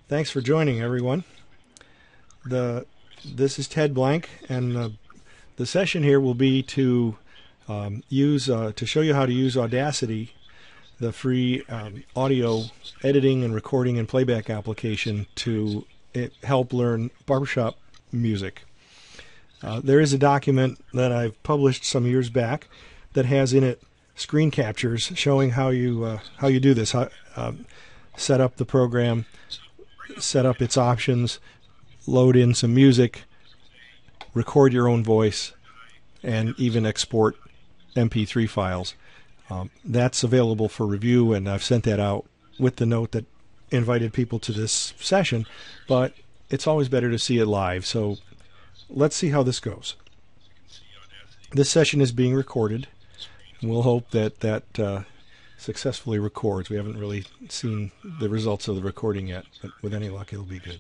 Thanks for joining, everyone. This is Ted Blank, and the session here will be to show you how to use Audacity, the free audio editing and recording and playback application to help learn barbershop music. There is a document that I've published some years back that has in it screen captures showing how you do this. Set up the program, set up its options, load in some music, record your own voice, and even export MP3 files. That's available for review, and I've sent that out with the note that invited people to this session, but it's always better to see it live. So let's see how this goes. This session is being recorded. We'll hope that successfully records. We haven't really seen the results of the recording yet, but with any luck it'll be good.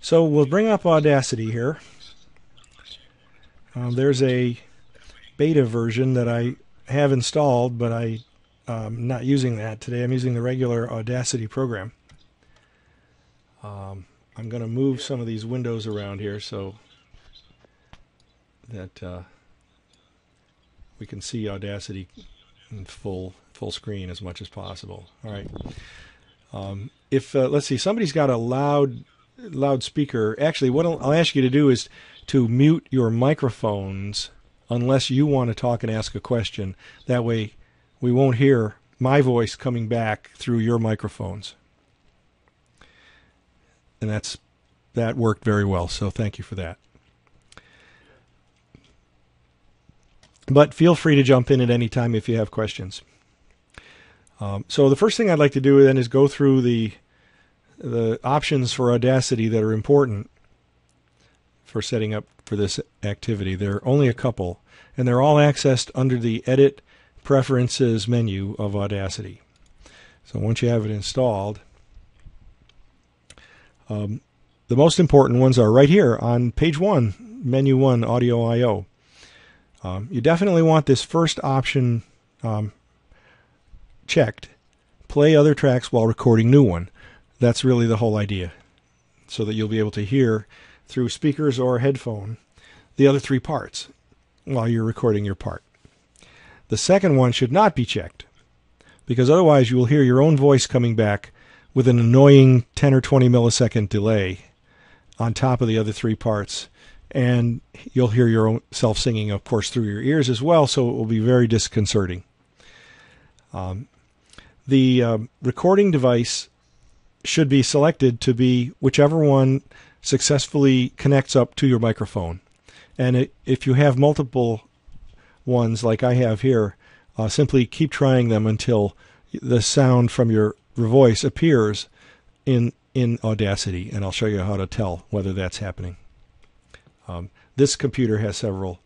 So we'll bring up Audacity here. There's a beta version that I have installed, but I'm not using that today. I'm using the regular Audacity program. I'm going to move some of these windows around here so that we can see Audacity in full screen as much as possible. All right. If let's see, somebody's got a loudspeaker. Actually, what I'll ask you to do is to mute your microphones unless you want to talk and ask a question. That way, we won't hear my voice coming back through your microphones. And that worked very well. So thank you for that. But feel free to jump in at any time if you have questions. So the first thing I'd like to do then is go through the options for Audacity that are important for setting up for this activity. There are only a couple, and they're all accessed under the Edit Preferences menu of Audacity. So once you have it installed, the most important ones are right here on page 1, menu 1, Audio I/O. You definitely want this first option checked. Play other tracks while recording new one. That's really the whole idea, so that you'll be able to hear through speakers or headphone the other three parts while you're recording your part. The second one should not be checked, because otherwise you will hear your own voice coming back with an annoying 10 or 20 millisecond delay on top of the other three parts. And you'll hear your own self singing, of course, through your ears as well, so it will be very disconcerting. The recording device should be selected to be whichever one successfully connects up to your microphone. And if you have multiple ones like I have here, simply keep trying them until the sound from your voice appears in Audacity, and I'll show you how to tell whether that's happening. This computer has several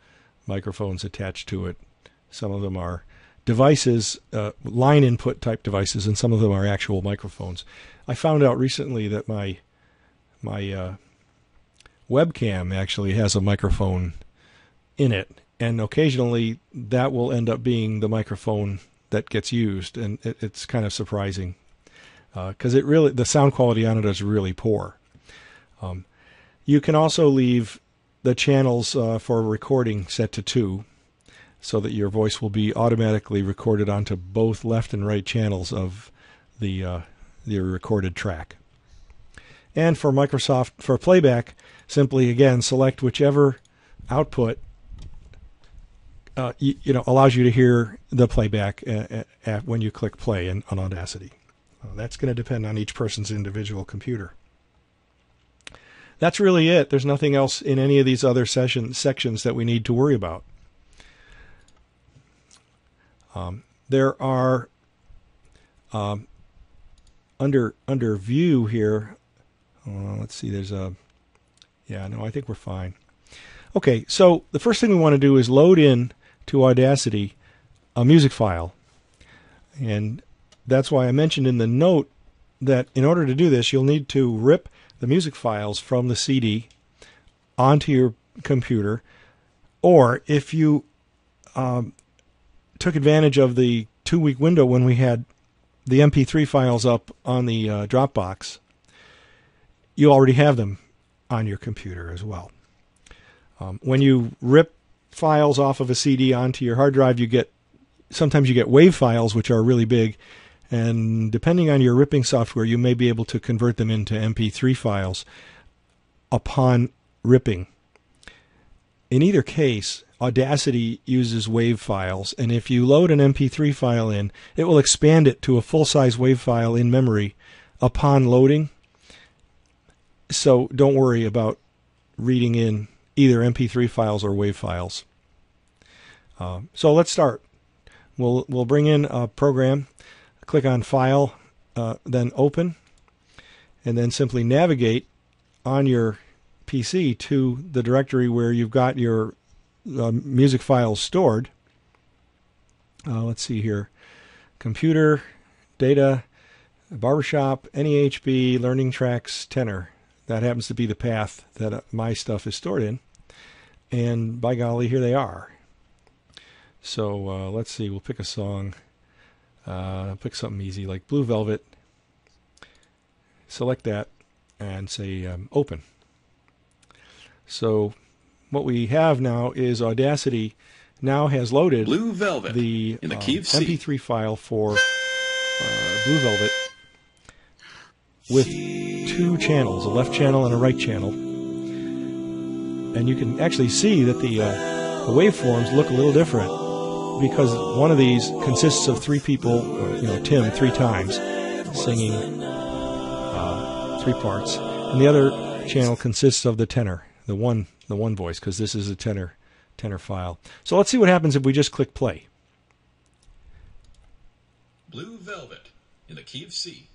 microphones attached to it. Some of them are devices, line input type devices, and some of them are actual microphones. I found out recently that my webcam actually has a microphone in it, and occasionally that will end up being the microphone that gets used, and it's kind of surprising because the sound quality on it is really poor. You can also leave the channels for recording set to 2, so that your voice will be automatically recorded onto both left and right channels of the recorded track. And for playback, simply again select whichever output allows you to hear the playback when you click play on Audacity. That's going to depend on each person's individual computer. That's really it. There's nothing else in any of these other sections that we need to worry about. There are under view here. Let's see. There's a I think we're fine. Okay, so the first thing we want to do is load in to Audacity a music file, and that's why I mentioned in the note that in order to do this, you'll need to rip the music files from the CD onto your computer, or if you took advantage of the 2-week window when we had the MP3 files up on the Dropbox, you already have them on your computer as well. When you rip files off of a CD onto your hard drive, sometimes you get WAV files, which are really big, and depending on your ripping software, you may be able to convert them into MP3 files upon ripping. In either case, Audacity uses WAV files, and if you load an MP3 file in, it will expand it to a full-size WAV file in memory upon loading. So don't worry about reading in either MP3 files or WAV files. So let's start. We'll bring in a program, click on File, then Open, and then simply navigate on your PC to the directory where you've got your music files stored. Let's see here. Computer, Data, Barbershop, NEHB, Learning Tracks, Tenor. That happens to be the path that my stuff is stored in. And by golly, here they are. So let's see, we'll pick a song. Pick something easy like Blue Velvet. Select that and say Open. So what we have now is Audacity now has loaded Blue Velvet the in the key of C. MP3 file for Blue Velvet with two channels, a left channel and a right channel. And you can actually see that the waveforms look a little different because one of these consists of three people, Tim, three times, singing three parts, and the other channel consists of the tenor, the one voice, because this is a tenor file. So let's see what happens if we just click play. Blue Velvet in the key of C.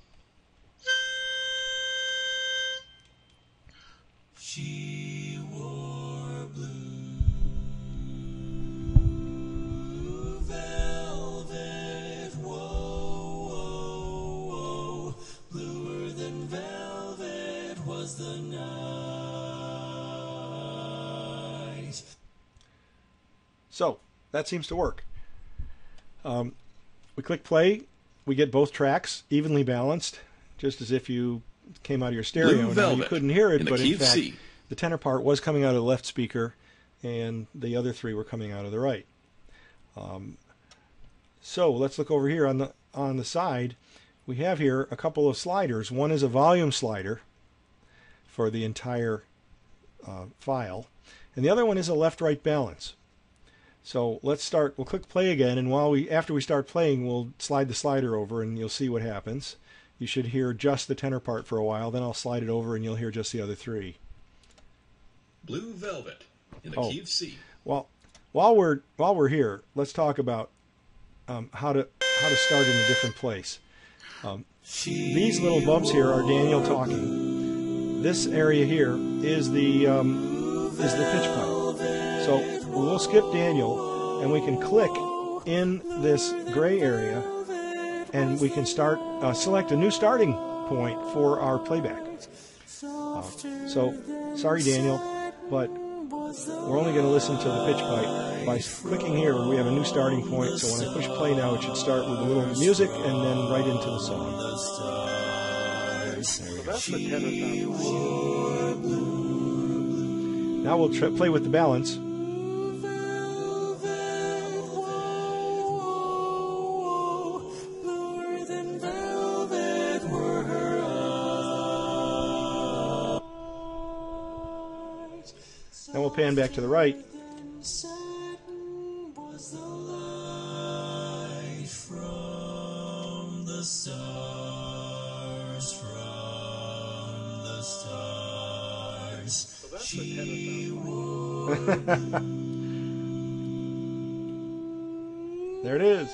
She wore blue velvet, whoa, whoa, whoa. Bluer than velvet was the night. So that seems to work. We click play, we get both tracks evenly balanced, just as if you came out of your stereo. Now you couldn't hear it, but in fact, the tenor part was coming out of the left speaker, and the other three were coming out of the right. So let's look over here on the side. We have here a couple of sliders. One is a volume slider for the entire file, and the other one is a left-right balance. So let's start. We'll click play again, and after we start playing, we'll slide the slider over, and you'll see what happens. You should hear just the tenor part for a while. Then I'll slide it over, and you'll hear just the other three. Blue Velvet in the key of C. Well, while we're here, let's talk about how to start in a different place. These little bumps here are Daniel talking. This area here is the pitch pipe. So we'll skip Daniel, and we can click in this gray area, and we can select a new starting point for our playback. So sorry, Daniel, but we're only going to listen to the pitch pipe. By clicking here, we have a new starting point, so when I push play now, it should start with a little music and then right into the song. So that's the tenor sound. Now we'll play with the balance. Then we'll pan back to the right. There it is.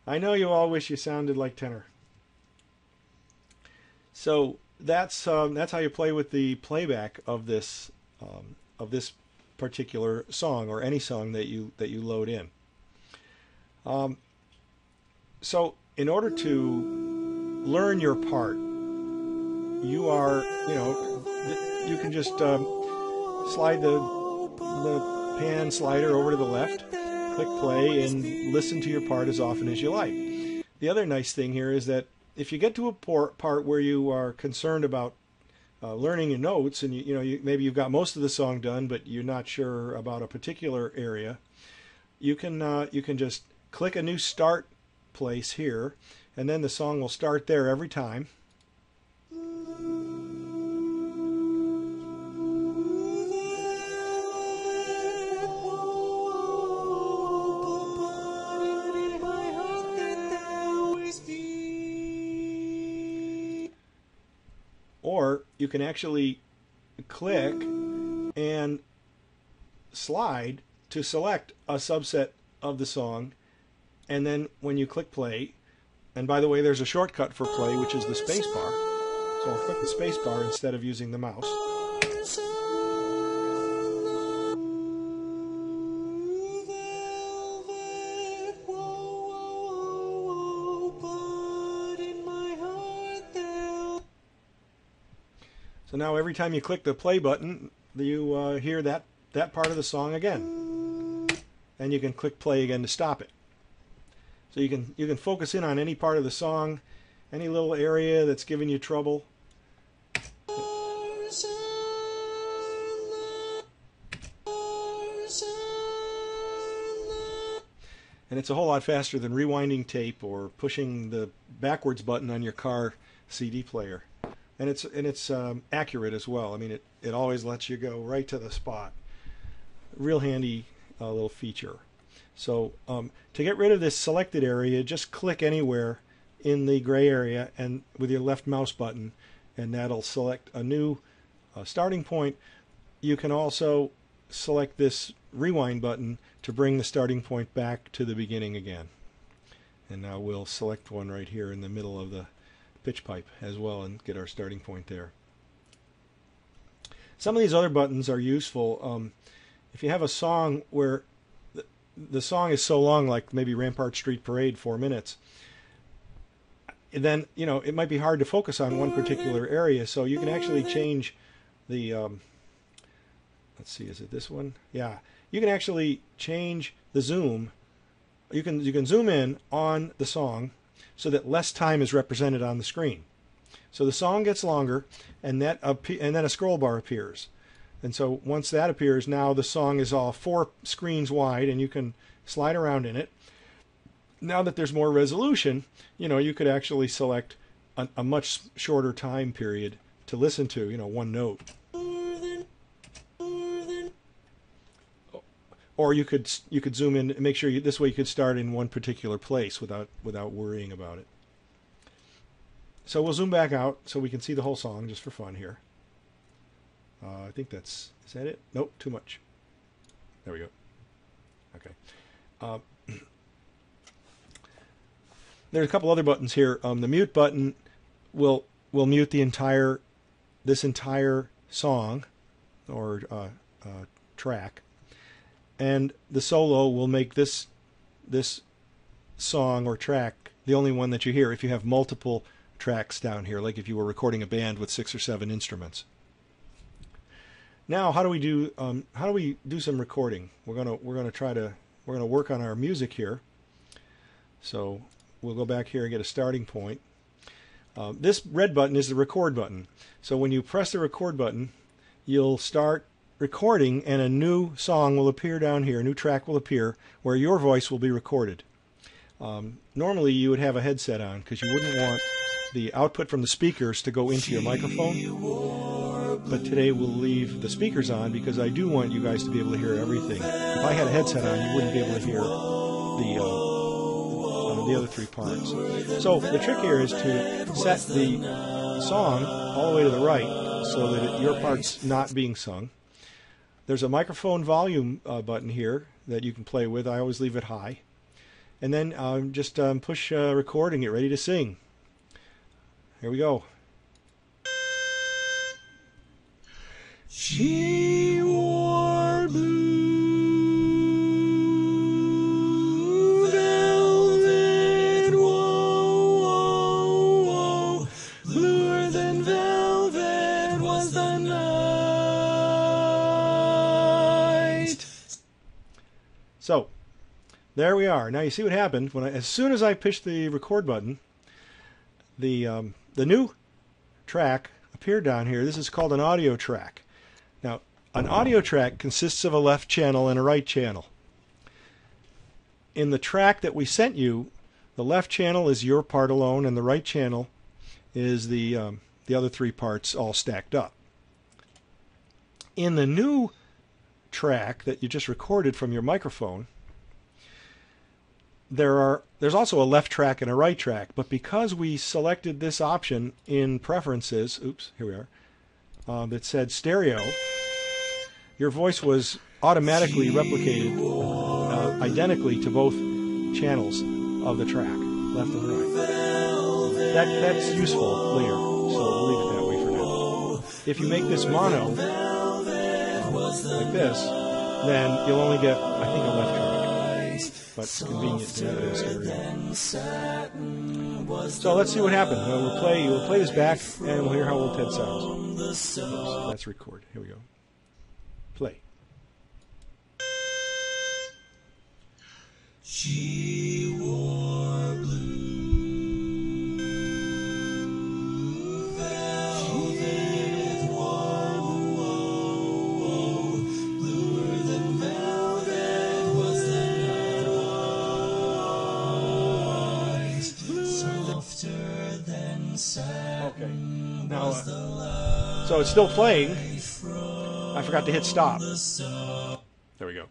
I know you all wish you sounded like tenor. So that's how you play with the playback of this particular song, or any song that you load in. So in order to learn your part, you can just slide the pan slider over to the left, click play, and listen to your part as often as you like. The other nice thing here is that if you get to a part where you are concerned about learning your notes, and maybe you've got most of the song done, but you're not sure about a particular area, you can just click a new start place here, and then the song will start there every time. Or you can actually click and slide to select a subset of the song, and then when you click play, and by the way, there's a shortcut for play, which is the space bar. So I'll click the space bar instead of using the mouse. So now every time you click the play button, you hear that part of the song again. And you can click play again to stop it. So you can focus in on any part of the song, any little area that's giving you trouble. And it's a whole lot faster than rewinding tape or pushing the backwards button on your car CD player. And it's accurate as well. I mean, it always lets you go right to the spot. Real handy little feature. So to get rid of this selected area, just click anywhere in the gray area and with your left mouse button, and that'll select a new starting point. You can also select this rewind button to bring the starting point back to the beginning again. And now we'll select one right here in the middle of the pitch pipe as well and get our starting point there. Some of these other buttons are useful. If you have a song where the song is so long, like maybe Rampart Street Parade, 4 minutes, then it might be hard to focus on one particular area, so you can actually change the let's see, is it this one? Yeah, you can actually change the zoom. You can zoom in on the song so that less time is represented on the screen. So the song gets longer, and then a scroll bar appears. And so once that appears, now the song is all 4 screens wide, and you can slide around in it. Now that there's more resolution, you could actually select a much shorter time period to listen to, one note. Or you could zoom in and make sure this way you could start in one particular place without worrying about it. So we'll zoom back out so we can see the whole song just for fun here. I think is that it? Nope, too much. There we go. Okay. There's a couple other buttons here. The mute button will mute this entire song or track, and the solo will make this song or track the only one that you hear if you have multiple tracks down here, like if you were recording a band with 6 or 7 instruments. Now, how do we do some recording? We're gonna work on our music here. So we'll go back here and get a starting point. This red button is the record button. So when you press the record button, you'll start recording, and a new song will appear down here. A new track will appear where your voice will be recorded. Normally, you would have a headset on because you wouldn't want the output from the speakers to go into your microphone. But today we'll leave the speakers on because I do want you guys to be able to hear everything. If I had a headset on, you wouldn't be able to hear the other 3 parts. So the trick here is to set the song all the way to the right so that your part's not being sung. There's a microphone volume button here that you can play with. I always leave it high. And then just push record and get ready to sing. Here we go. She wore blue velvet, whoa, whoa, whoa. Bluer than velvet was the night. So there we are. Now you see what happened when as soon as I pushed the record button, the new track appeared down here. This is called an audio track. Now, an audio track consists of a left channel and a right channel. In the track that we sent you, the left channel is your part alone, and the right channel is the other three parts all stacked up. In the new track that you just recorded from your microphone, there's also a left track and a right track, but because we selected this option in preferences, oops, here we are, that said stereo, your voice was automatically replicated identically to both channels of the track, left and right. That's useful later, so we'll leave it that way for now. If you make this mono, like this, then you'll only get, I think, a left track. But it's convenient to have it in stereo. So let's see what happened. We'll play this back, and we'll hear how old Ted sounds. Oops, let's record. Here we go. Play. She wore blue velvet, whoa, bluer than velvet was the night, softer than satin was the love. So it's still playing. I forgot to hit stop. There we go.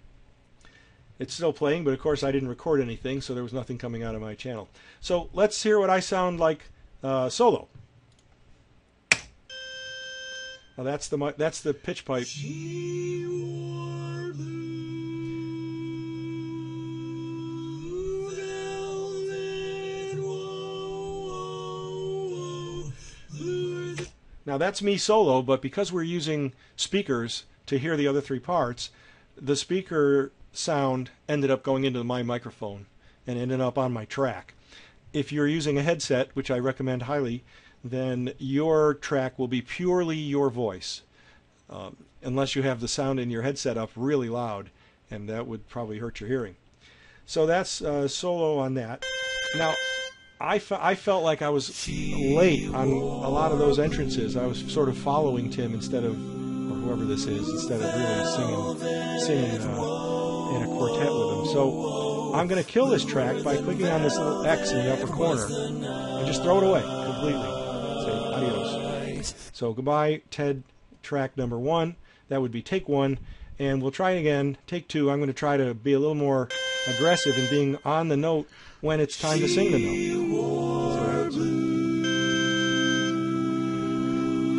It's still playing, but of course I didn't record anything, so there was nothing coming out of my channel. So let's hear what I sound like solo. Now that's the pitch pipe. She wore blue velvet, whoa, bluer than. Now that's me solo, but because we're using speakers to hear the other three parts, the speaker sound ended up going into my microphone and ended up on my track. If you're using a headset, which I recommend highly, then your track will be purely your voice, unless you have the sound in your headset up really loud, and that would probably hurt your hearing. So that's solo on that. Now, I felt like I was late on a lot of those entrances. I was sort of following Tim instead of, or whoever this is, instead of really singing in a quartet with him. So I'm going to kill this track by clicking on this little X in the upper corner and just throw it away completely. Say adios. So goodbye, Ted, track number 1. That would be take 1, and we'll try it again. Take 2. I'm going to try to be a little more aggressive in being on the note when it's time to sing the note.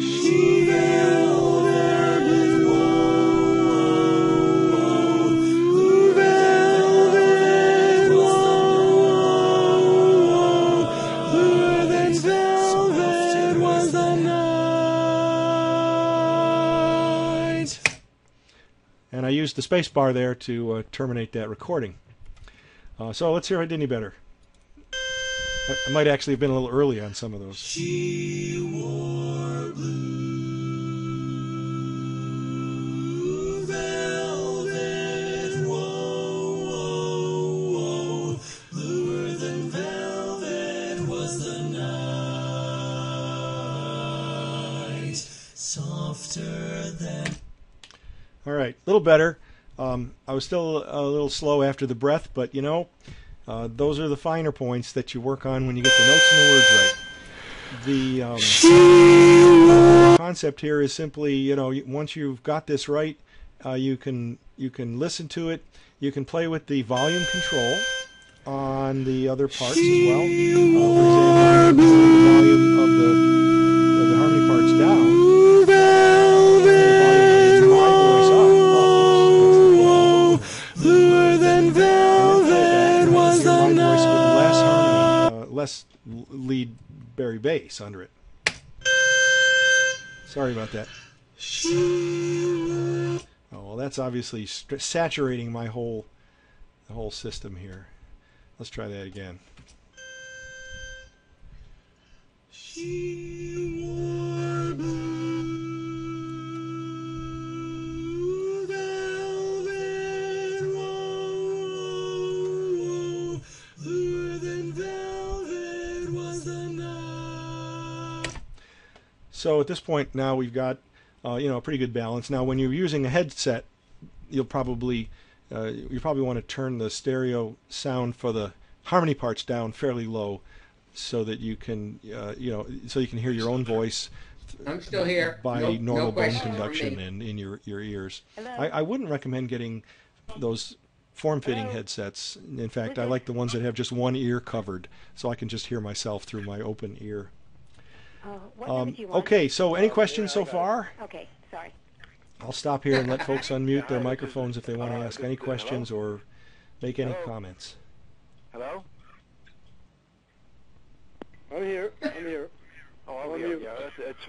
She velvet, whoa, blue velvet, whoa, bluer than velvet was the night. And I used the space bar there to terminate that recording. So let's hear if I did any better. I might actually have been a little early on some of those. She wore blue velvet, whoa, bluer than velvet was the night, softer than. All right, a little better. I was still a little slow after the breath, but you know, those are the finer points that you work on when you get the notes and the words right. The concept here is simply, you know, once you've got this right, you can listen to it. You can play with the volume control on the other parts as well. For example, the volume of the harmony parts down. Less lead bari bass under it. Sorry about that. Oh well, that's obviously saturating the whole system here. Let's try that again. She wore blue velvet, whoa, So at this point now we've got a pretty good balance. Now when you're using a headset, you'll probably want to turn the stereo sound for the harmony parts down fairly low, so that you can so you can hear your own voice. I'm still here. By normal bone questions from conduction me. in your ears. Hello? I wouldn't recommend getting those form-fitting Hello? headsets. In fact, I like the ones that have just one ear covered, so I can just hear myself through my open ear. What number do you want? Okay, so any questions so far? Okay, sorry. I'll stop here and let folks unmute their microphones if they want to ask any questions or make any comments. Hello? I'm here. Oh, I'm here. Yeah, it's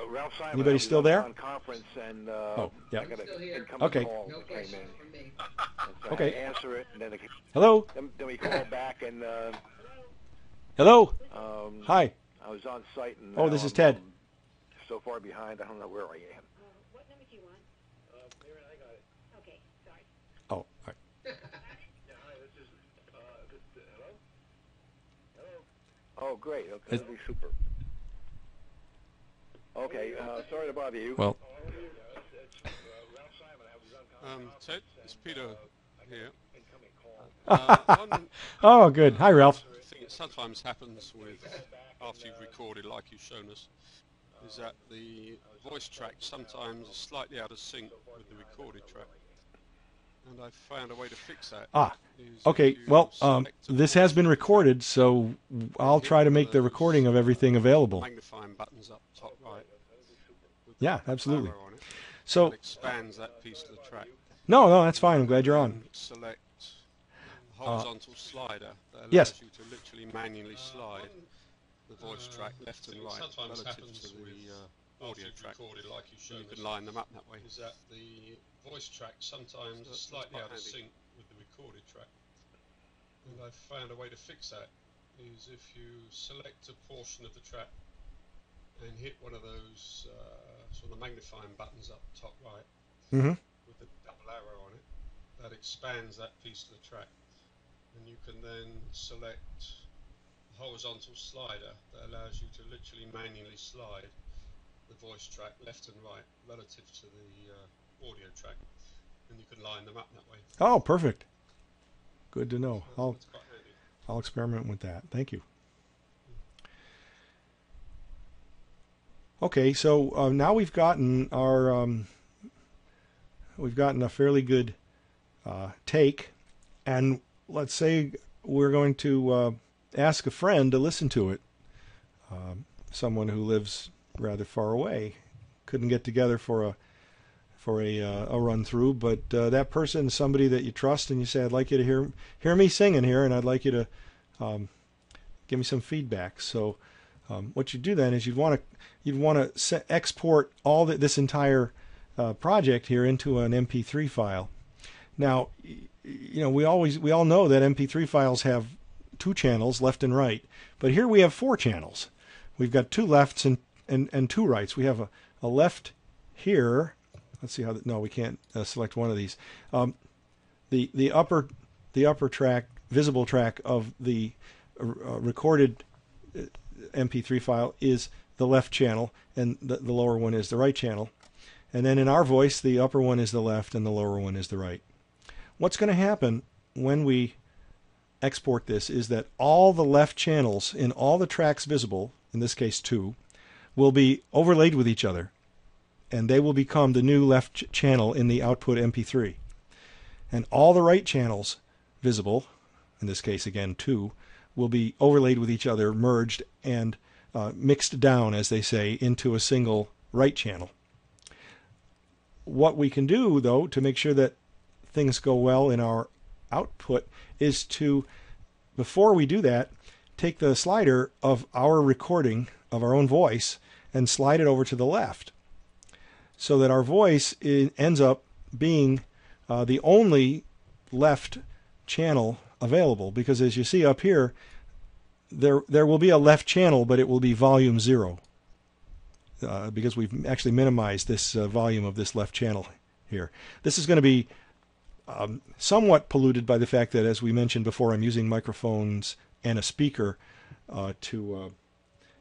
Ralph Simon. Anybody still there? On conference and yeah. I got Still an here. incoming Okay. call No that came questions in. from me. So Okay. I answer it, and Hello? then we call back, and Hello? Hi. I was on site, and Oh, now this is I'm, Ted. So far behind, I don't know where I am. What number do you want? Aaron, I got it. Okay, sorry. Oh, all right. Yeah, hi, this is, hello? Hello? Oh, great. Okay, that'll be super. Okay, sorry to bother you. Well, Ralph Simon, I was on conference. Ted, it's Peter here. Incoming call. One oh, good. Hi, Ralph. thing that sometimes happens with after you've recorded, like you've shown us, is that the voice track sometimes is slightly out of sync with the recorded track. And I've found a way to fix that. Is Okay, if you well, select a this has been voice recorded, so I'll try to make the recording of everything available. magnifying buttons up top right. with Yeah, the absolutely. arrow on it. So, It expands that piece of the track. no, that's fine. I'm glad you're on. Select the horizontal slider that allows yes. you to literally manually slide the voice track left and right relative to the audio track. Like You can line them up that way. Is that the voice track sometimes is slightly out of sync with the recorded track. And I've found a way to fix that, is if you select a portion of the track and hit one of those sort of magnifying buttons up top right Mm-hmm. with the double arrow on it, that expands that piece of the track. And you can then select a horizontal slider that allows you to literally manually slide the voice track left and right relative to the audio track, and you can line them up that way. Oh, perfect. Good to know. So that's quite handy. I'll experiment with that. Thank you. Okay, so now we've gotten our we've gotten a fairly good take, and let's say we're going to ask a friend to listen to it. Someone who lives rather far away, couldn't get together for a run through, but that person is somebody that you trust, and you say, I'd like you to hear me singing here, and I'd like you to give me some feedback. So what you do then is you'd want to export all this entire project here into an MP3 file. Now, we all know that MP3 files have two channels, left and right, but here we have four channels. We've got two lefts and two rights. We have a left here. Let's see how. No, we can't select one of these. The upper track, visible track of the recorded MP3 file is the left channel, and the lower one is the right channel. And then in our voice, the upper one is the left, and the lower one is the right. What's going to happen when we export this is that all the left channels in all the tracks visible, in this case two, will be overlaid with each other, and they will become the new left channel in the output MP3. And all the right channels visible, in this case again two, will be overlaid with each other, merged, and mixed down, as they say, into a single right channel. What we can do, though, to make sure that things go well in our output is to, before we do that, take the slider of our recording of our own voice and slide it over to the left, so that our voice ends up being the only left channel available. Because as you see up here, there will be a left channel, but it will be volume 0, because we've actually minimized this volume of this left channel here. This is going to be somewhat polluted by the fact that, as we mentioned before, I'm using microphones and a speaker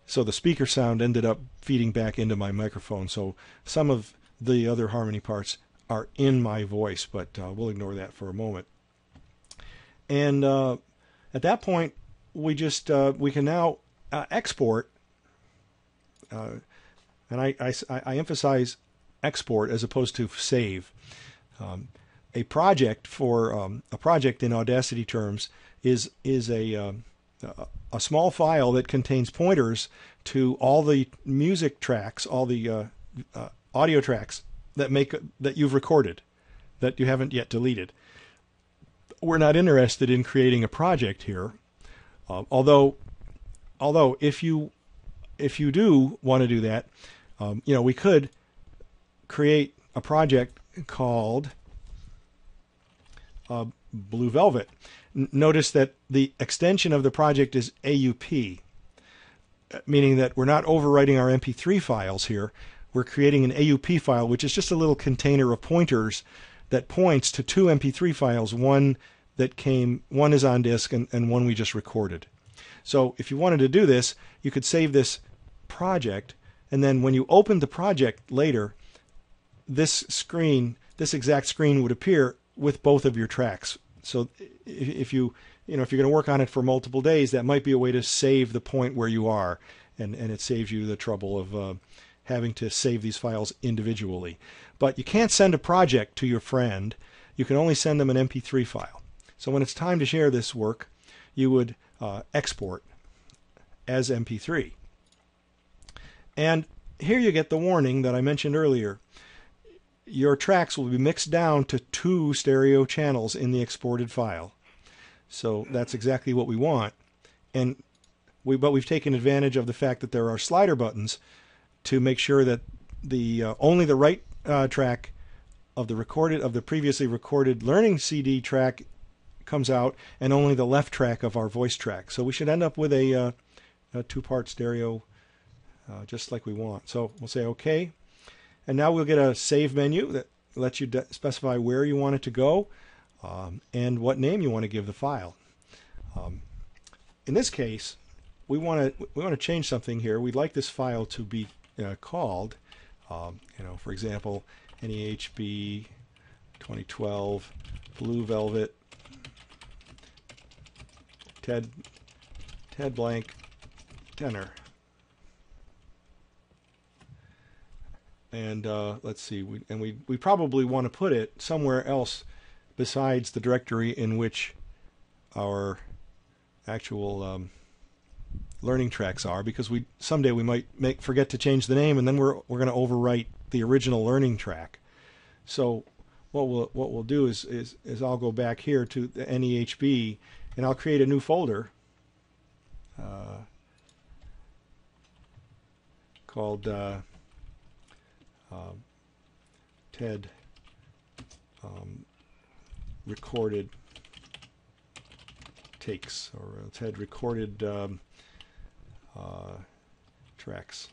so the speaker sound ended up feeding back into my microphone. So some of the other harmony parts are in my voice, but we'll ignore that for a moment. And at that point, we can now export. And I emphasize export as opposed to save. A project in Audacity terms is a small file that contains pointers to all the music tracks, all the audio tracks that you've recorded, that you haven't yet deleted. We're not interested in creating a project here, although if you do want to do that, we could create a project called Blue Velvet. Notice that the extension of the project is AUP, meaning that we're not overwriting our MP3 files here. We're creating an AUP file, which is just a little container of pointers that points to two MP3 files, one is on disk and one we just recorded. So if you wanted to do this, you could save this project, and then when you open the project later, this exact screen would appear with both of your tracks. So if you're going to work on it for multiple days, that might be a way to save the point where you are, and it saves you the trouble of having to save these files individually. But you can't send a project to your friend. You can only send them an MP3 file. So when it's time to share this work, you would export as MP3. And here you get the warning that I mentioned earlier. Your tracks will be mixed down to 2 stereo channels in the exported file. So that's exactly what we want. But we've taken advantage of the fact that there are slider buttons to make sure that only the right track of the previously recorded learning CD track comes out, and only the left track of our voice track. So we should end up with a 2-part stereo just like we want. So we'll say OK. And now we'll get a save menu that lets you specify where you want it to go and what name you want to give the file. In this case, we want to change something here. We'd like this file to be called, for example, NEHB 2012 Blue Velvet Ted blank tenor. And let's see, we probably want to put it somewhere else besides the directory in which our actual learning tracks are, because someday we might forget to change the name, and then we're going to overwrite the original learning track. So what we'll do is I'll go back here to the NEHB, and I'll create a new folder called TED recorded takes, or TED recorded tracks.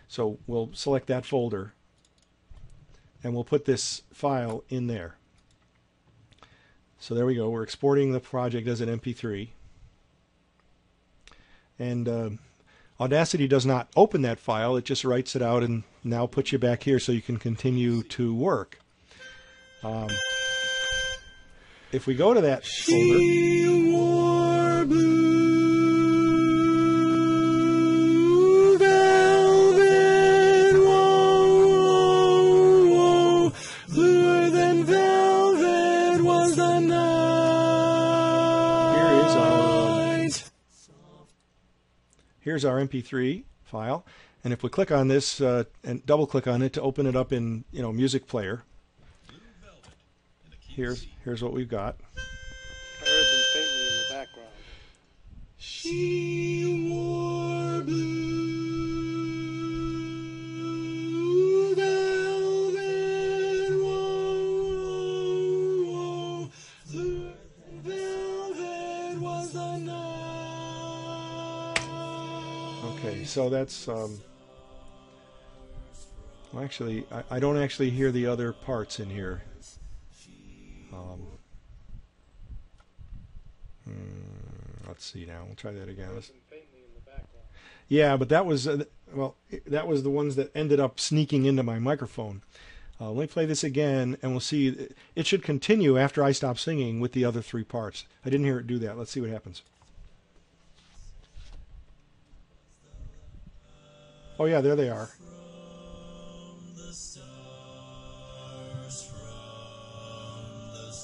So we'll select that folder, and we'll put this file in there. So there we go. We're exporting the project as an MP3. And Audacity does not open that file. It just writes it out and now puts you back here so you can continue to work. If we go to that folder, She wore blue velvet, whoa, bluer than velvet was the night. here's our MP3 file. And if we click on this and double click on it to open it up in Music Player, here's what we've got. I heard them faintly in the background. She wore blue velvet, whoa, blue velvet was the night. Okay, so that's well, actually, I don't actually hear the other parts in here. Let's see now. We'll try that again. Yeah, but that was well, that was the ones that ended up sneaking into my microphone. Let me play this again, and we'll see. It should continue after I stop singing with the other three parts. I didn't hear it do that. Let's see what happens. Oh yeah, there they are.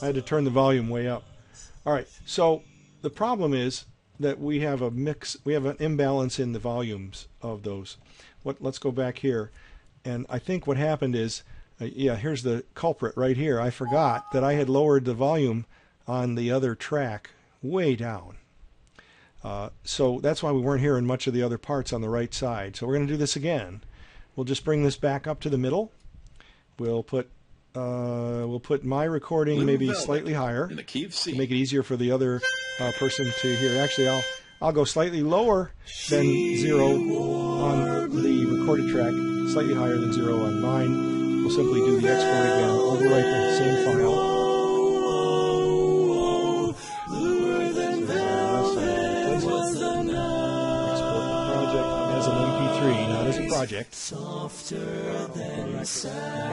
I had to turn the volume way up. All right, so the problem is that we have a mix, we have an imbalance in the volumes of those. Let's go back here, and I think what happened is, yeah, here's the culprit right here. I forgot that I had lowered the volume on the other track way down. So that's why we weren't hearing much of the other parts on the right side. So we're going to do this again. We'll just bring this back up to the middle. We'll put my recording Blue maybe Velvet slightly higher in the key of C. to make it easier for the other person to hear. Actually, I'll go slightly lower than 0 on the recorded track, slightly higher than 0 on mine. We'll simply do the export again. I'll overwrite the same file. Export the project as an MP3, not as a project. Now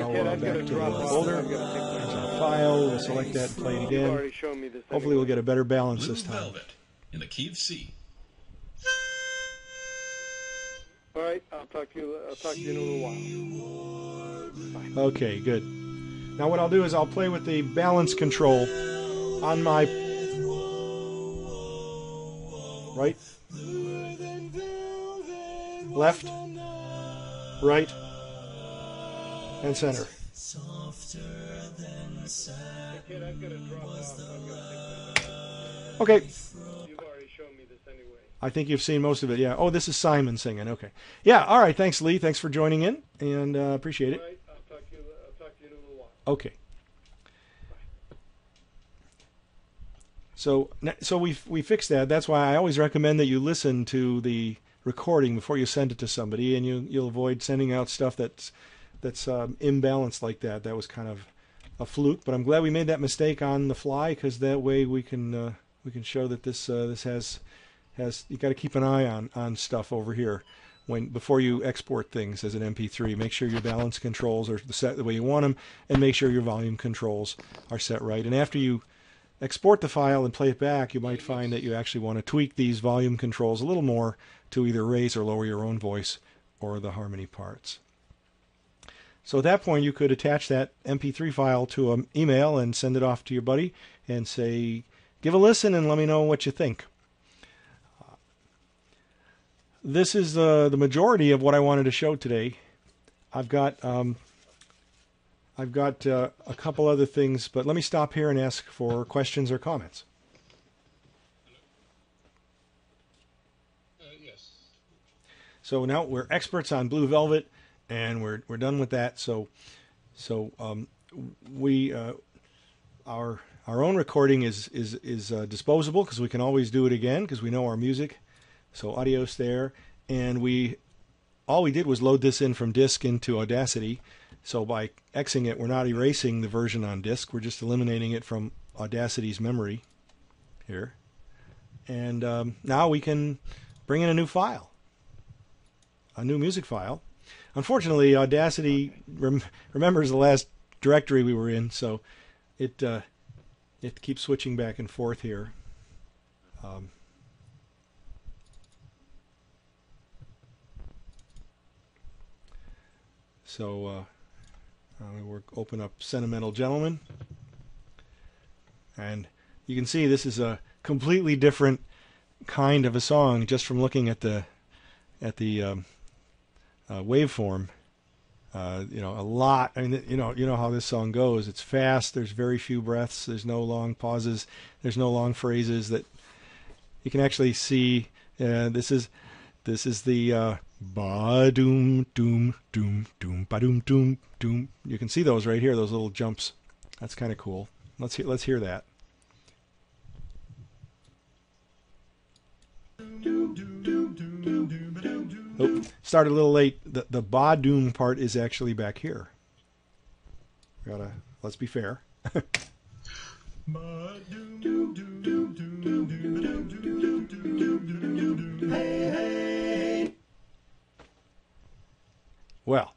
we're back to the folder. There's our file. We'll select that and play it again. already shown me this. Hopefully we'll get a better balance Blue this time. Velvet in the key of C. All right, I'll talk to you in a little while. Okay, good. Now what I'll do is I'll play with the balance control on my right, left, right, and center. Okay. You've already shown me this anyway. I think you've seen most of it, yeah. Oh, this is Simon singing, okay. Yeah, all right, thanks, Lee. Thanks for joining in, and appreciate it. All right, I'll talk to you in a little while. Okay. So we fixed that. That's why I always recommend that you listen to the recording before you send it to somebody, and you'll avoid sending out stuff that's imbalanced like that. That was kind of a fluke, but I'm glad we made that mistake on the fly, because that way we can show that this has you got to keep an eye on stuff over here before you export things as an MP3. Make sure your balance controls are set the way you want them, and make sure your volume controls are set right. And after you export the file and play it back, you might find that you actually want to tweak these volume controls a little more to either raise or lower your own voice or the harmony parts. So at that point, you could attach that MP3 file to an email and send it off to your buddy and say, give a listen and let me know what you think. This is the majority of what I wanted to show today. I've got a couple other things, but let me stop here and ask for questions or comments. Yes. So now we're experts on Blue Velvet, and we're done with that. So we our own recording is disposable, because we can always do it again because we know our music. So audio's there, and all we did was load this in from disk into Audacity. So by Xing it, we're not erasing the version on disk. We're just eliminating it from Audacity's memory here. And now we can bring in a new file, a new music file. Unfortunately, Audacity remembers the last directory we were in, so it keeps switching back and forth here. We'll open up Sentimental Gentleman, and you can see this is a completely different kind of a song just from looking at the waveform. A lot. I mean, you know how this song goes. It's fast. There's very few breaths. There's no long pauses. There's no long phrases. That you can actually see. This is the ba doom doom doom doom ba doom doom doom. You can see those right here. Those little jumps. That's kind of cool. Let's hear that. Oh, started a little late. The ba doom part is actually back here. Let's be fair. Well,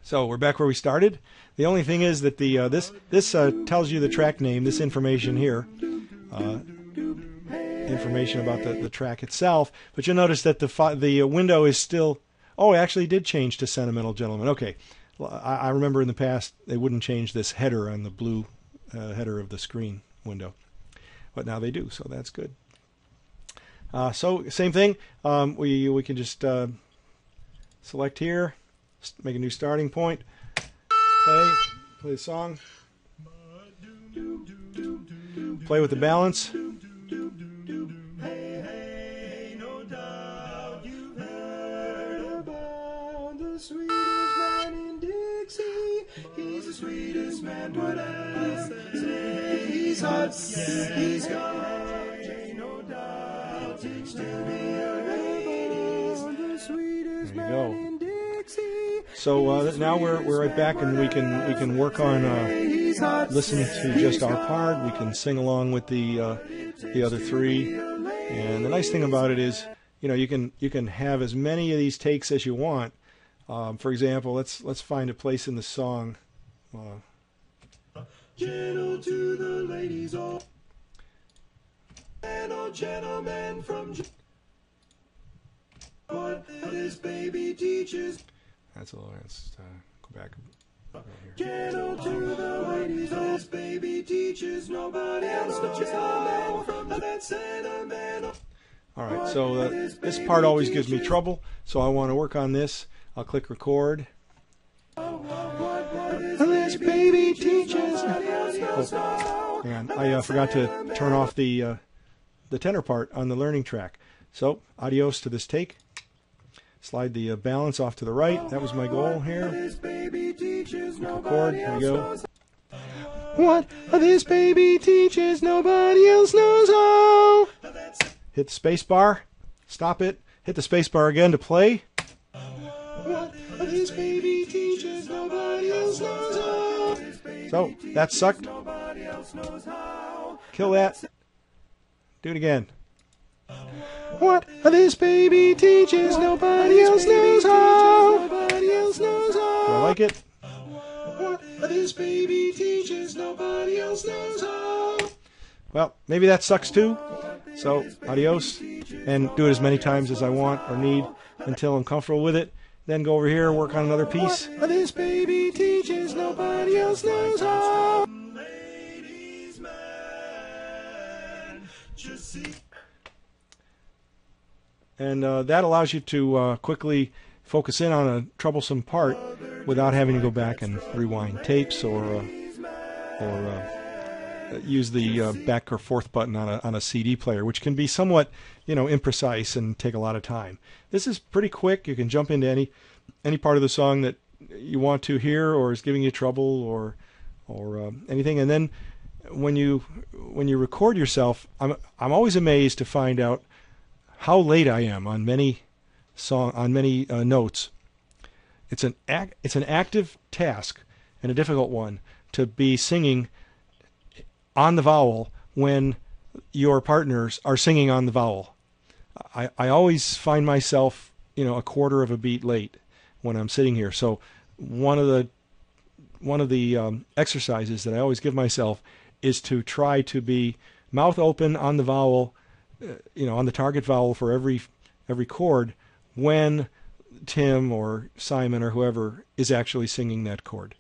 so we're back where we started. The only thing is that the this tells you the track name. This information here, information about the track itself. But you'll notice that the window is still. Oh, it actually did change to Sentimental Gentleman. Okay, I remember in the past they wouldn't change this header on the blue header of the screen window, but now they do. So that's good. So same thing. We can just select here, make a new starting point, play the song, play with the balance. Sweetest man in Dixie, he's the sweetest man, but I say he's hot, he's got, ain't no doubt, takes to be a ladies, the sweetest man in Dixie. So now we're right back, and we can work on listening to just our part. We can sing along with the other three, and the nice thing about it is, you can have as many of these takes as you want. For example, let's find a place in the song. Gentle to the ladies, all and all gentlemen from what this baby teaches. Let's go back. Gentle to the ladies, this baby teaches. Nobody else knows how from that sentimental. All right, so this part always gives me trouble, so I want to work on this. I'll click record. This baby teaches. Oh, and I forgot to turn off the tenor part on the learning track. So adios to this take. Slide the balance off to the right. That was my goal here. Click record. Here we go. What this baby teaches, nobody else knows how. Hit the space bar. Stop it. Hit the space bar again to play. What this baby teaches, nobody else knows how. So that sucked. Kill that. Do it again. What this baby teaches, nobody else knows how. Nobody else knows how. Do I like it? What this baby teaches, nobody else knows how. Well, maybe that sucks too. So adios, and do it as many times as I want or need until I'm comfortable with it. Then go over here, work on another piece. What this baby teaches, nobody else knows how. And that allows you to quickly focus in on a troublesome part without having to go back and rewind tapes or use the back or forth button on a CD player, which can be somewhat, imprecise and take a lot of time. This is pretty quick. You can jump into any part of the song that you want to hear or is giving you trouble or anything. And then when you record yourself, I'm always amazed to find out how late I am on many notes. It's an active task and a difficult one to be singing on the vowel when your partners are singing on the vowel. I always find myself, a quarter of a beat late when I'm sitting here. So one of the exercises that I always give myself is to try to be mouth open on the vowel, on the target vowel for every chord when Tim or Simon or whoever is actually singing that chord.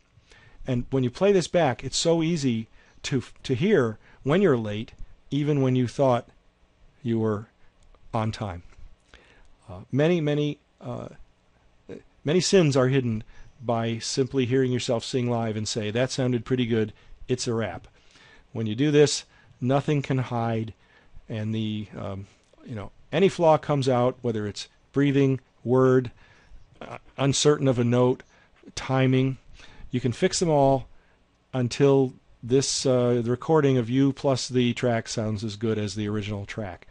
And when you play this back, it's so easy to hear when you're late, even when you thought you were on time. Many sins are hidden by simply hearing yourself sing live and say, that sounded pretty good, it's a wrap. When you do this, nothing can hide, and any flaw comes out, whether it's breathing, word, uncertain of a note, timing. You can fix them all until the recording of you plus the track sounds as good as the original track.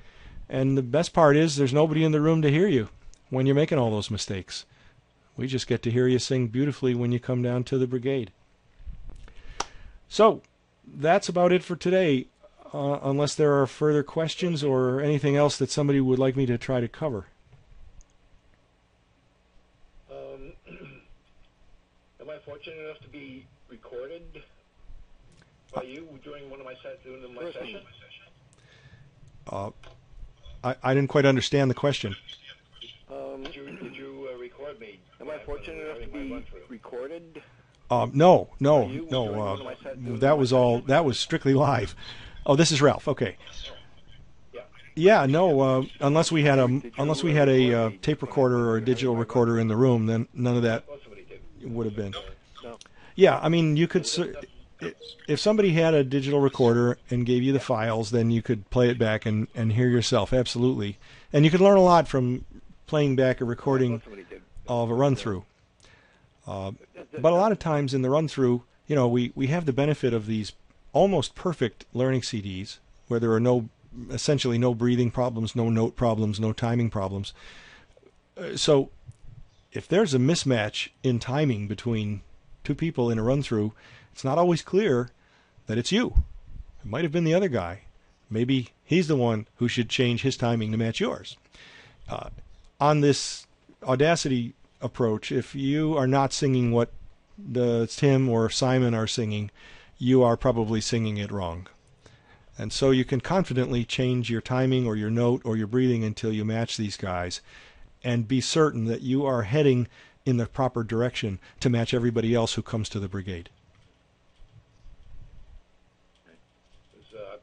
And the best part is there's nobody in the room to hear you when you're making all those mistakes. We just get to hear you sing beautifully when you come down to the brigade. So that's about it for today. unless there are further questions or anything else that somebody would like me to try to cover. Am I fortunate enough to be recorded by you during one of my sessions? I didn't quite understand the question. Did you record me? Am I fortunate enough to be recorded? No. That was strictly live. Oh, this is Ralph. Okay. Yeah, no. Unless we had a tape recorder or a digital recorder in the room, then none of that would have been. Yeah, I mean, you could. If somebody had a digital recorder and gave you the files, then you could play it back and hear yourself. Absolutely, and you could learn a lot from playing back a recording of a run-through. But a lot of times in the run-through, we have the benefit of these almost perfect learning CDs where there are essentially no breathing problems, no note problems, no timing problems. So if there's a mismatch in timing between two people in a run-through, it's not always clear that it's you. It might have been the other guy. Maybe he's the one who should change his timing to match yours. On this Audacity approach, if you are not singing what Tim or Simon are singing, you are probably singing it wrong. And so you can confidently change your timing or your note or your breathing until you match these guys and be certain that you are heading in the proper direction to match everybody else who comes to the brigade.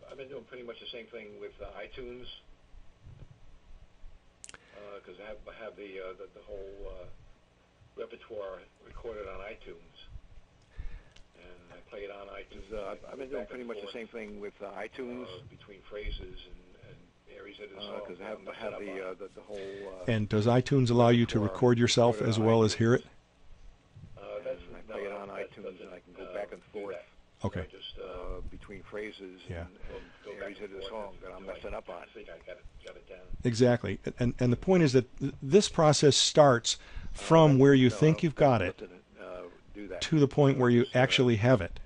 I've been doing pretty much the same thing with iTunes, because I have the whole repertoire recorded on iTunes, and I play it on iTunes. I've been doing pretty much the same thing with iTunes, between phrases and areas of the song, because I have the whole. And does iTunes allow you to record yourself as well as hear it? I play it on iTunes, and I can go back and forth. Okay. Just between phrases and areas of the song that I'm messing up on. I think I got it down. Exactly. And the point is that this process starts from where you think you've got it to the point where you actually have it,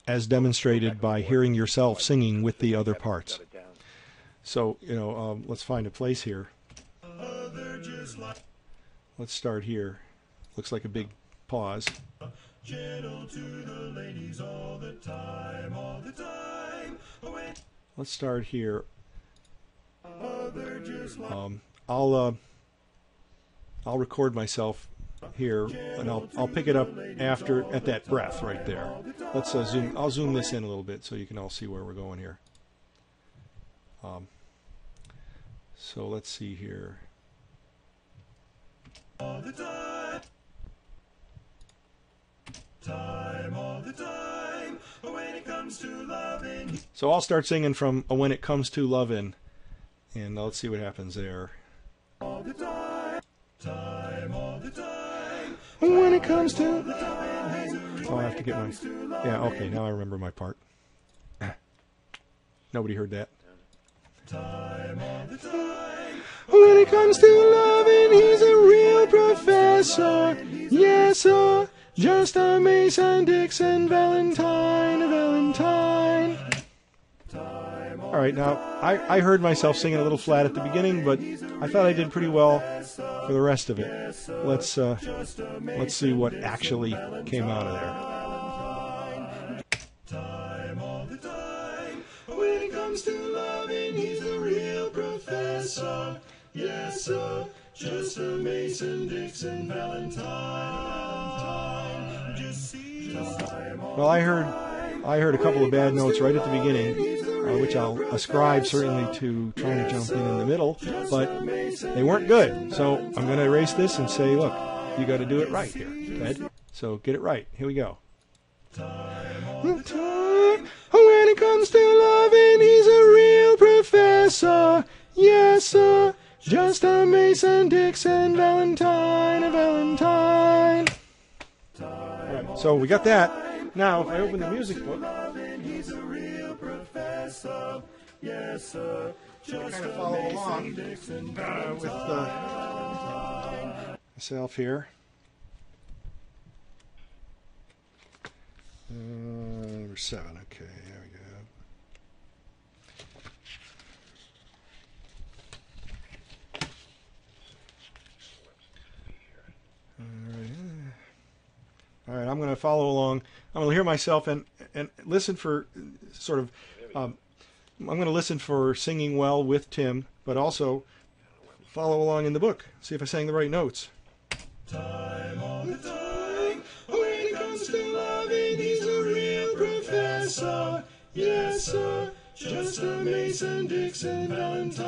as demonstrated by hearing yourself singing with the other parts. So, let's find a place here. Let's start here. Looks like a big pause. Gentle to the ladies all the time, all the time. Let's start here. I'll record myself here, and I'll pick it up at that breath right there. Let's zoom. I'll zoom this in a little bit so you can all see where we're going here. So let's see here. All the time. All the time, when it comes to loving. So I'll start singing from When It Comes to Lovin', and let's see what happens there. All the time, all the time, when it comes to loving. Oh, I have to get my. Yeah, okay, now I remember my part. Nobody heard that. Time, all the time, when it comes to loving, he's a real professor. Yes, sir. Just a Mason, Dixon, Valentine. All right, now I heard myself singing a little flat at the beginning, but I thought I did pretty well for the rest of it. Let's see what actually came out of there. Time all the time. When it comes to loving, he's a real professor. Yes, sir. Just a Mason, Dixon, Valentine. Well, I heard a couple of bad notes right at the beginning, which I'll ascribe certainly to trying to jump in the middle, but they weren't good. So I'm going to erase this and say, look, you got to do it right here, Ted. So get it right. Here we go. When it comes to loving, he's a real professor. Yes, sir. Just a Mason, Dixon, Valentine. Right, so we got that. Now, if I open the music book, he's a real professor. Yes, sir. Just kind of follow along with myself here. Number 7. Okay, there we go. I'm going to follow along. I'm going to hear myself and listen for sort of. I'm going to listen for singing well with Tim, but also follow along in the book. See if I sang the right notes. Time all the time. When it comes to loving, he's a real professor. Yes, sir. Just a Mason Dixon Valentine.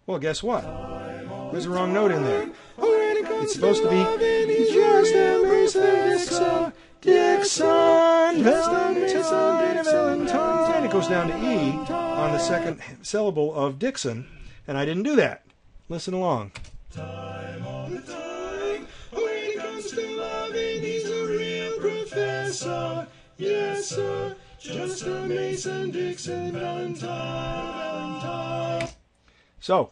Well, guess what? There's a wrong note in there. When it comes It's supposed to be just a Mason Dixon Valentine. It goes down to E on the second syllable of Dixon, and I didn't do that. Listen along. Time all the time. When it comes to loving, he's a real professor. Yes, sir. Just a Mason Dixon Valentine. So,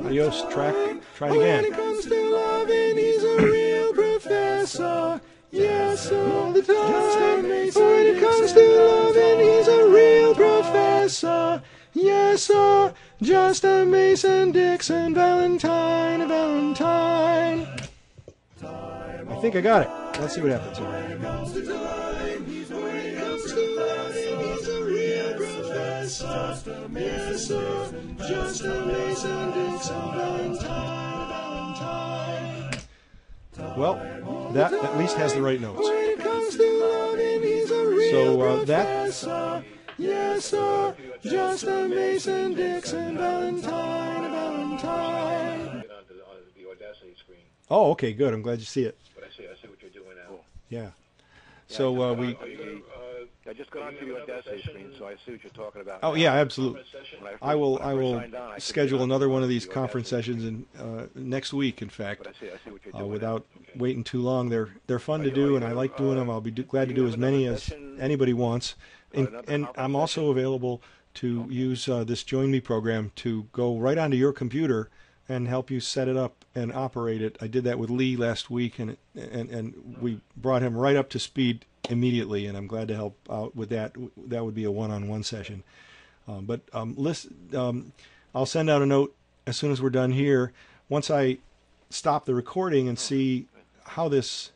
adios, track. Try it When again. it comes to loving, he's a real professor. Yes, sir. All the time. When it comes to loving, he's a real professor. Yes, sir. Just a Mason Dixon Valentine. I think I got it. Let's see what happens here. When it comes to loving, he's a real professor. Yes, sir. Just a Mason Dixon Valentine. Well, that at least has the right notes. When it comes to loving, he's a real So that professor. Yes, sir. Just a Mason Dixon Valentine. Get onto the Audacity screen. Oh, okay, good. I'm glad you see it. But I see what you're doing now. Yeah. So we. I just got onto the Audacity screen, so I see what you're talking about. Oh yeah, absolutely. When I will signed on, I couldn't schedule get another onto one of the these conference Audacity. sessions next week. In fact, But I see what you're doing without now. waiting too long. They're fun to do, and I like doing them. I'll be glad to do as many as anybody wants. And I'm also available to use this Join Me program to go right onto your computer and help you set it up and operate it. I did that with Lee last week, and we brought him right up to speed immediately, and I'm glad to help out with that. That would be a one-on-one session. I'll send out a note as soon as we're done here. Once I stop the recording and see how this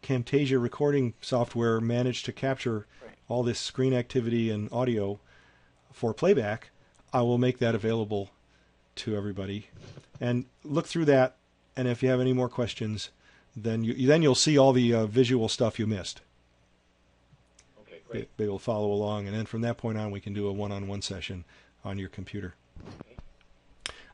Camtasia recording software managed to capture all this screen activity and audio for playback, I will make that available to everybody. And look through that, and if you have any more questions, then you'll see all the visual stuff you missed. Okay, great. They will follow along, and then from that point on, we can do a one-on-one session on your computer.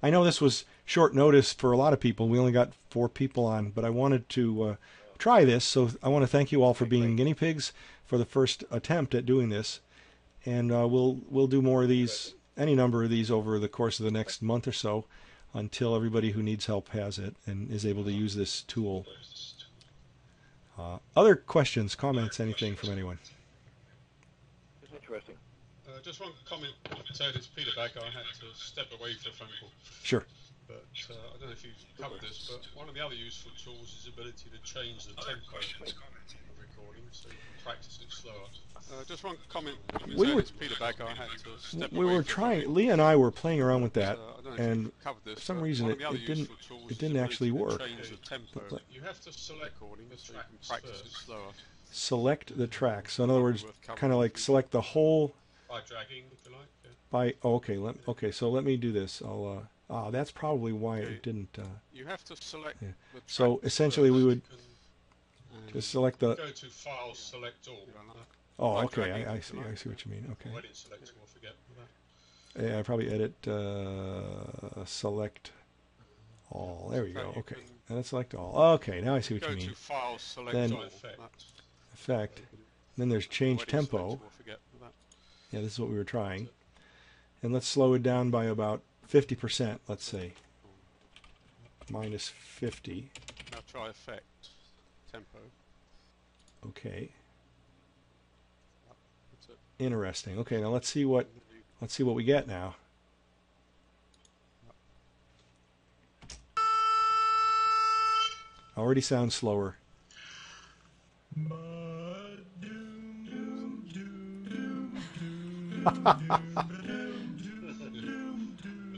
I know this was short notice for a lot of people. We only got 4 people on, but I wanted to try this, so I want to thank you all for being guinea pigs for the first attempt at doing this, and we'll do more of these, any number of these over the course of the next month or so, until everybody who needs help has it and is able to use this tool. Other questions, comments, anything from anyone? It's interesting. Just one comment. Ted, it's Peter back. I had to step away for a phone call. Sure. But I don't know if you've covered this, but one of the other useful tools is the ability to change the tempo of recording, so you can practice it slower. Just one comment. We were- It's Peter back. I had to step We away were for a trying. phone Lee and I were playing around with that, call. I don't know if and you've covered this, for some but reason one it of the other didn't useful tools is the didn't actually ability work. to change the tempo. You have to select recording so you can practice it slower Select the track. So in other words, kind of like select the whole by dragging, if you like. Yeah. by. Oh, okay. So let me do this. I'll. That's probably why it didn't. You have to select. Yeah. The So track essentially, we first. would You can, just select the. go to File, Select All. Oh, by okay. dragging, I if see. you I like. see what you mean. Okay. Or edit, select all, forget that. Yeah, I probably edit select all. There we go. You Okay. can And let's select all. Okay. Now I see what Go you to mean. File, Select Then- All. Effect. Then there's change Edit, select tempo. all, forget that. Yeah, this is what we were trying. And let's slow it down by about 50%, let's say. Minus 50. Now try Effect, Tempo. Okay. That's it. Interesting. Okay, now let's see what we get now. Already sounds slower.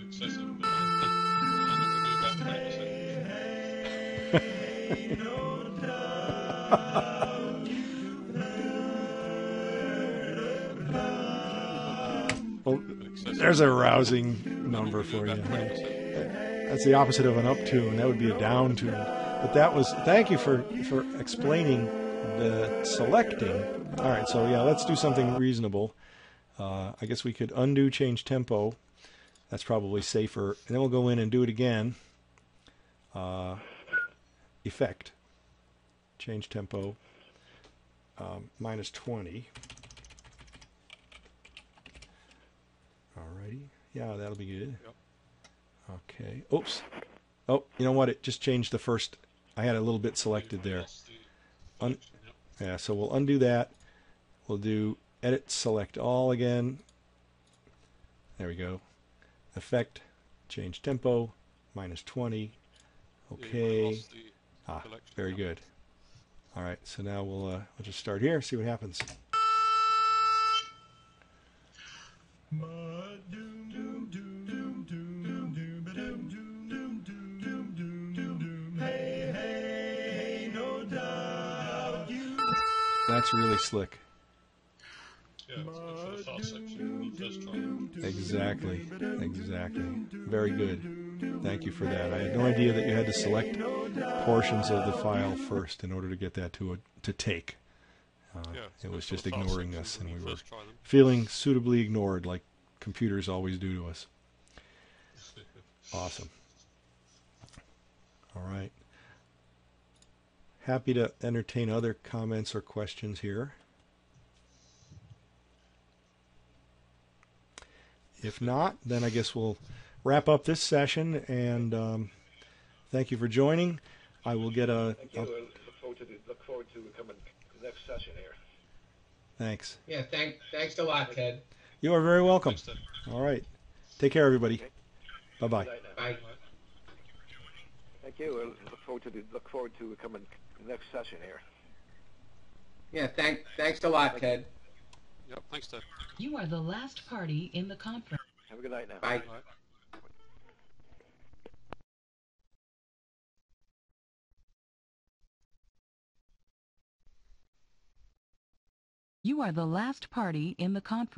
Excessive. I'm not going to do about 20%. Well, there's a rousing number for you. That's the opposite of an up tune. That would be a down tune. But that was, thank you for explaining the selecting. All right, so yeah, let's do something reasonable. I guess we could undo change tempo. That's probably safer. And then we'll go in and do it again. Effect. Change tempo. Minus 20. Alrighty. Yeah, that'll be good. Yep. Okay. Oops. Oh, you know what? It just changed the first. I had a little bit selected there. Yeah, so we'll undo that. We'll do edit select all again. There we go. Effect, change tempo, minus 20. Okay. Ah, very good. All right, so now we'll just start here, see what happens. That's really slick. Yeah, it's good for the fast section when you first try it. Exactly. Very good. Thank you for that. I had no idea that you had to select portions of the file first in order to get that to take. It was just ignoring us, and we were feeling suitably ignored, like computers always do to us. Awesome. All right. Happy to entertain other comments or questions here. If not, then I guess we'll wrap up this session, and thank you for joining. I will get a... Thank you. Look forward to coming to the next session here. Thanks. Yeah, thanks a lot, Ted. You are very welcome. Thanks, Ted. All right. Take care, everybody. Okay. Bye-bye. Good night now. Bye. Thank you. Look forward to coming to the next session here. Yeah, thanks a lot, Ted. Yep, thanks, Ted. You are the last party in the conference. Have a good night now. Bye. All right. You are the last party in the conference.